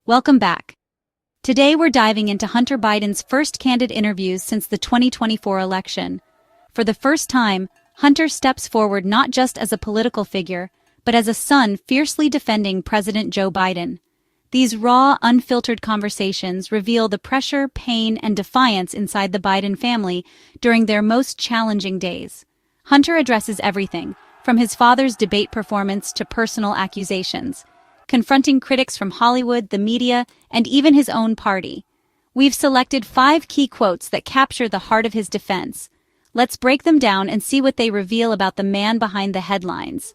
Welcome back. Today we're diving into Hunter Biden's first candid interviews since the 2024 election. For the first time, Hunter steps forward not just as a political figure, but as a son fiercely defending President Joe Biden. These raw, unfiltered conversations reveal the pressure, pain, and defiance inside the Biden family during their most challenging days. Hunter addresses everything, from his father's debate performance to personal accusations, confronting critics from Hollywood, the media, and even his own party. We've selected 5 key quotes that capture the heart of his defense. Let's break them down and see what they reveal about the man behind the headlines.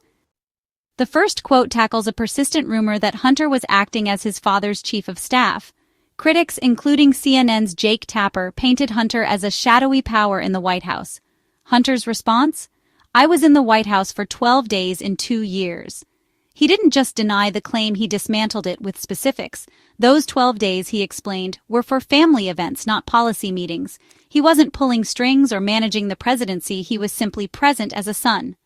The first quote tackles a persistent rumor that Hunter was acting as his father's chief of staff. Critics, including CNN's Jake Tapper, painted Hunter as a shadowy power in the White House. Hunter's response? "I was in the White House for 12 days in 2 years. He didn't just deny the claim, he dismantled it with specifics. Those 12 days, he explained, were for family events, not policy meetings. He wasn't pulling strings or managing the presidency, he was simply present as a son.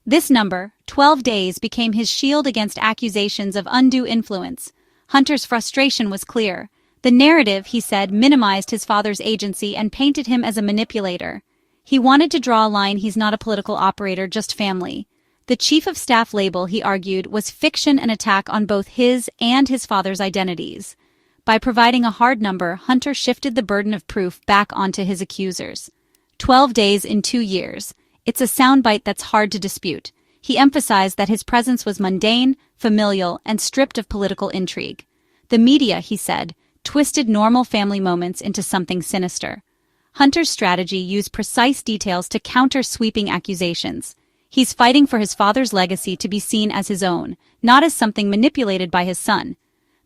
This number, 12 days, became his shield against accusations of undue influence. Hunter's frustration was clear. The narrative, he said, minimized his father's agency and painted him as a manipulator. He wanted to draw a line, he's not a political operator, just family. The chief of staff label, he argued, was fiction, an attack on both his and his father's identities. By providing a hard number, Hunter shifted the burden of proof back onto his accusers. 12 days in 2 years. It's a soundbite that's hard to dispute. He emphasized that his presence was mundane, familial, and stripped of political intrigue. The media, he said, twisted normal family moments into something sinister. Hunter's strategy used precise details to counter sweeping accusations. He's fighting for his father's legacy to be seen as his own, not as something manipulated by his son.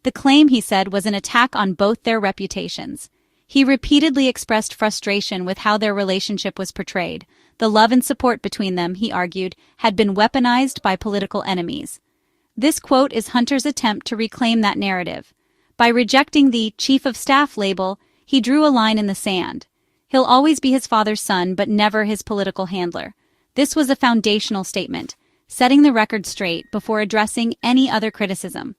The claim, he said, was an attack on both their reputations. He repeatedly expressed frustration with how their relationship was portrayed. The love and support between them, he argued, had been weaponized by political enemies. This quote is Hunter's attempt to reclaim that narrative. By rejecting the chief of staff label, he drew a line in the sand. He'll always be his father's son, but never his political handler. This was a foundational statement, setting the record straight before addressing any other criticism.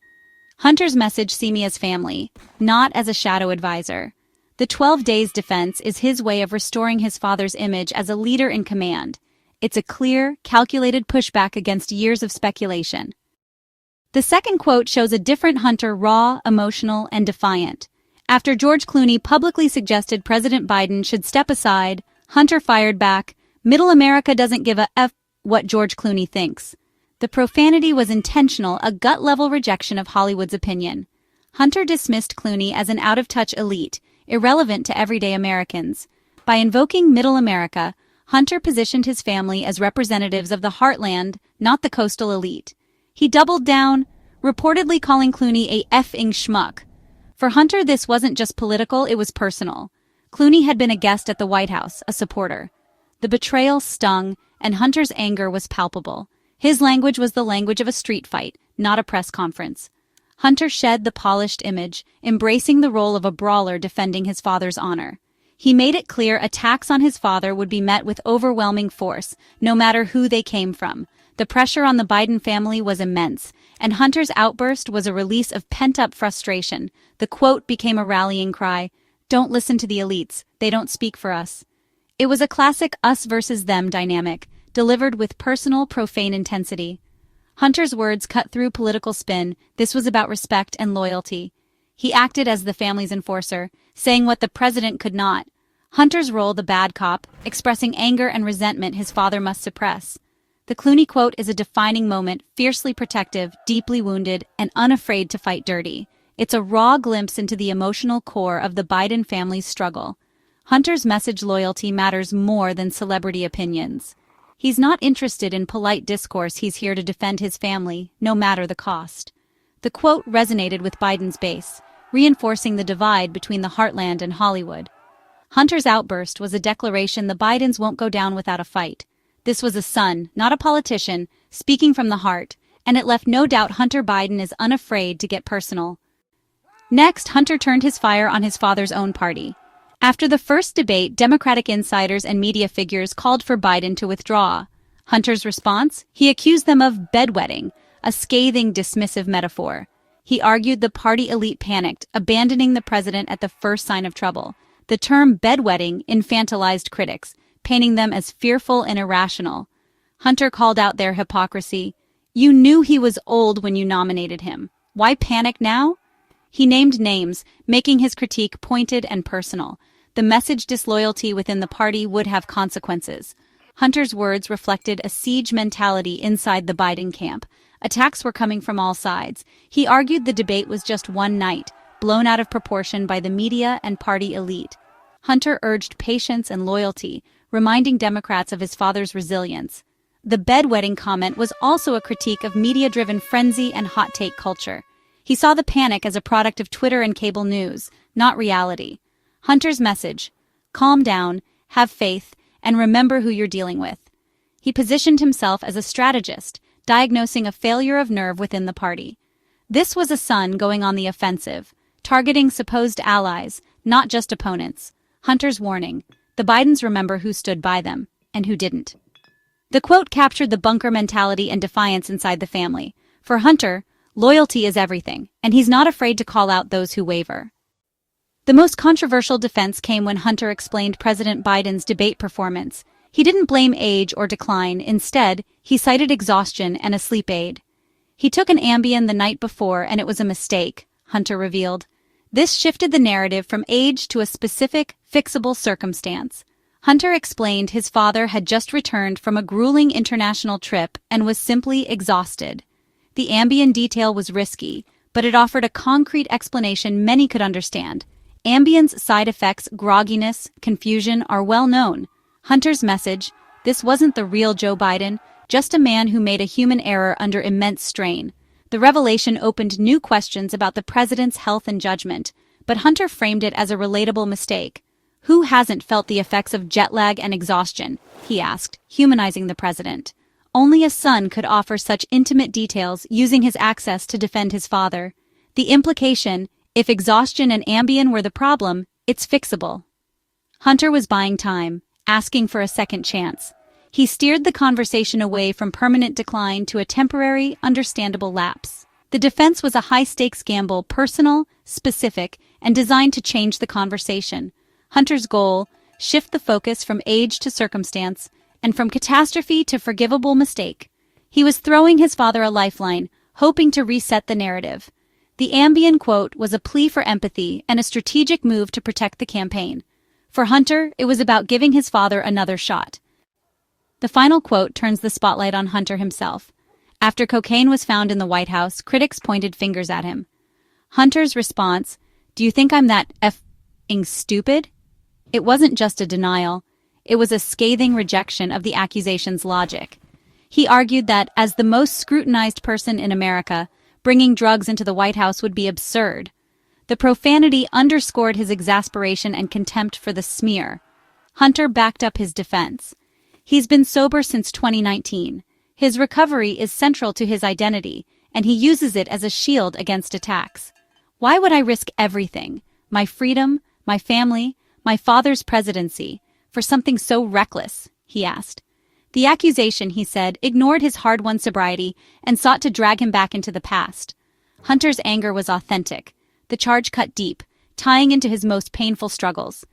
Hunter's message: see me as family, not as a shadow advisor. The 12 days defense is his way of restoring his father's image as a leader in command. It's a clear, calculated pushback against years of speculation. The second quote shows a different Hunter, raw, emotional, and defiant. After George Clooney publicly suggested President Biden should step aside, Hunter fired back, "Middle America doesn't give a F what George Clooney thinks." The profanity was intentional, a gut-level rejection of Hollywood's opinion. Hunter dismissed Clooney as an out-of-touch elite, irrelevant to everyday Americans. By invoking Middle America, Hunter positioned his family as representatives of the heartland, not the coastal elite. He doubled down, reportedly calling Clooney a effing schmuck. For Hunter, this wasn't just political, it was personal. Clooney had been a guest at the White House, a supporter. The betrayal stung, and Hunter's anger was palpable. His language was the language of a street fight, not a press conference. Hunter shed the polished image, embracing the role of a brawler defending his father's honor. He made it clear attacks on his father would be met with overwhelming force, no matter who they came from. The pressure on the Biden family was immense, and Hunter's outburst was a release of pent-up frustration. The quote became a rallying cry: "Don't listen to the elites, they don't speak for us." It was a classic us versus them dynamic, delivered with personal, profane intensity. Hunter's words cut through political spin. This was about respect and loyalty. He acted as the family's enforcer, saying what the president could not. Hunter's role, the bad cop, expressing anger and resentment his father must suppress. The Clooney quote is a defining moment, fiercely protective, deeply wounded, and unafraid to fight dirty. It's a raw glimpse into the emotional core of the Biden family's struggle. Hunter's message: loyalty matters more than celebrity opinions. He's not interested in polite discourse, he's here to defend his family, no matter the cost. The quote resonated with Biden's base, reinforcing the divide between the heartland and Hollywood. Hunter's outburst was a declaration the Bidens won't go down without a fight. This was a son, not a politician, speaking from the heart, and it left no doubt Hunter Biden is unafraid to get personal. Next, Hunter turned his fire on his father's own party. After the first debate, Democratic insiders and media figures called for Biden to withdraw. Hunter's response? He accused them of bedwetting, a scathing, dismissive metaphor. He argued the party elite panicked, abandoning the president at the first sign of trouble. The term bedwetting infantilized critics, painting them as fearful and irrational. Hunter called out their hypocrisy. "You knew he was old when you nominated him. Why panic now?" He named names, making his critique pointed and personal. The message disloyalty within the party would have consequences. Hunter's words reflected a siege mentality inside the Biden camp. Attacks were coming from all sides. He argued the debate was just one night, blown out of proportion by the media and party elite. Hunter urged patience and loyalty, reminding Democrats of his father's resilience. The bedwetting comment was also a critique of media-driven frenzy and hot-take culture. He saw the panic as a product of Twitter and cable news, not reality. Hunter's message: calm down, have faith, and remember who you're dealing with. He positioned himself as a strategist, diagnosing a failure of nerve within the party. This was a son going on the offensive, targeting supposed allies, not just opponents. Hunter's warning: the Bidens remember who stood by them, and who didn't. The quote captured the bunker mentality and defiance inside the family. For Hunter, loyalty is everything, and he's not afraid to call out those who waver. The most controversial defense came when Hunter explained President Biden's debate performance. He didn't blame age or decline. Instead, he cited exhaustion and a sleep aid. He took an Ambien the night before and it was a mistake, Hunter revealed. This shifted the narrative from age to a specific, fixable circumstance. Hunter explained his father had just returned from a grueling international trip and was simply exhausted. The Ambien detail was risky, but it offered a concrete explanation many could understand. Ambien's side effects, grogginess, confusion, are well known. Hunter's message: this wasn't the real Joe Biden, just a man who made a human error under immense strain. The revelation opened new questions about the president's health and judgment, but Hunter framed it as a relatable mistake. Who hasn't felt the effects of jet lag and exhaustion? He asked, humanizing the president. Only a son could offer such intimate details, using his access to defend his father. The implication: if exhaustion and Ambien were the problem, it's fixable. Hunter was buying time, asking for a second chance. He steered the conversation away from permanent decline to a temporary, understandable lapse. The defense was a high-stakes gamble, personal, specific, and designed to change the conversation. Hunter's goal: shift the focus from age to circumstance, and from catastrophe to forgivable mistake. He was throwing his father a lifeline, hoping to reset the narrative. The Ambien quote was a plea for empathy and a strategic move to protect the campaign. For Hunter, it was about giving his father another shot. The final quote turns the spotlight on Hunter himself. After cocaine was found in the White House, critics pointed fingers at him. Hunter's response: "Do you think I'm that effing stupid?" It wasn't just a denial. It was a scathing rejection of the accusation's logic. He argued that, as the most scrutinized person in America, bringing drugs into the White House would be absurd. The profanity underscored his exasperation and contempt for the smear. Hunter backed up his defense. He's been sober since 2019. His recovery is central to his identity, and he uses it as a shield against attacks. "Why would I risk everything, my freedom, my family, my father's presidency, for something so reckless?" he asked. The accusation, he said, ignored his hard-won sobriety and sought to drag him back into the past. Hunter's anger was authentic. The charge cut deep, tying into his most painful struggles.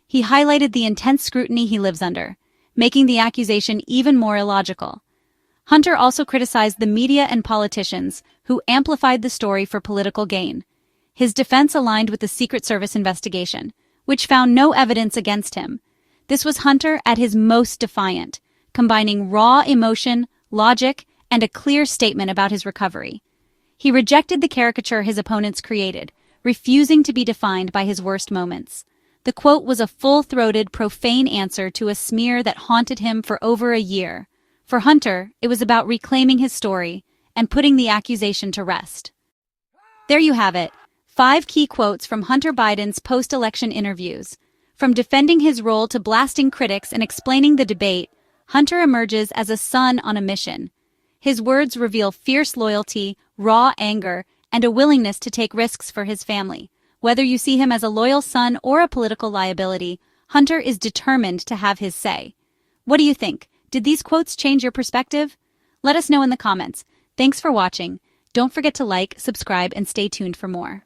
He highlighted the intense scrutiny he lives under, making the accusation even more illogical. Hunter also criticized the media and politicians who amplified the story for political gain. His defense aligned with the Secret Service investigation, which found no evidence against him. This was Hunter at his most defiant, combining raw emotion, logic, and a clear statement about his recovery. He rejected the caricature his opponents created, refusing to be defined by his worst moments. The quote was a full-throated, profane answer to a smear that haunted him for over a year. For Hunter, it was about reclaiming his story and putting the accusation to rest. There you have it, 5 key quotes from Hunter Biden's post-election interviews. From defending his role to blasting critics and explaining the debate, Hunter emerges as a son on a mission. His words reveal fierce loyalty, raw anger, and a willingness to take risks for his family. Whether you see him as a loyal son or a political liability, Hunter is determined to have his say. What do you think? Did these quotes change your perspective? Let us know in the comments. Thanks for watching. Don't forget to like, subscribe, and stay tuned for more.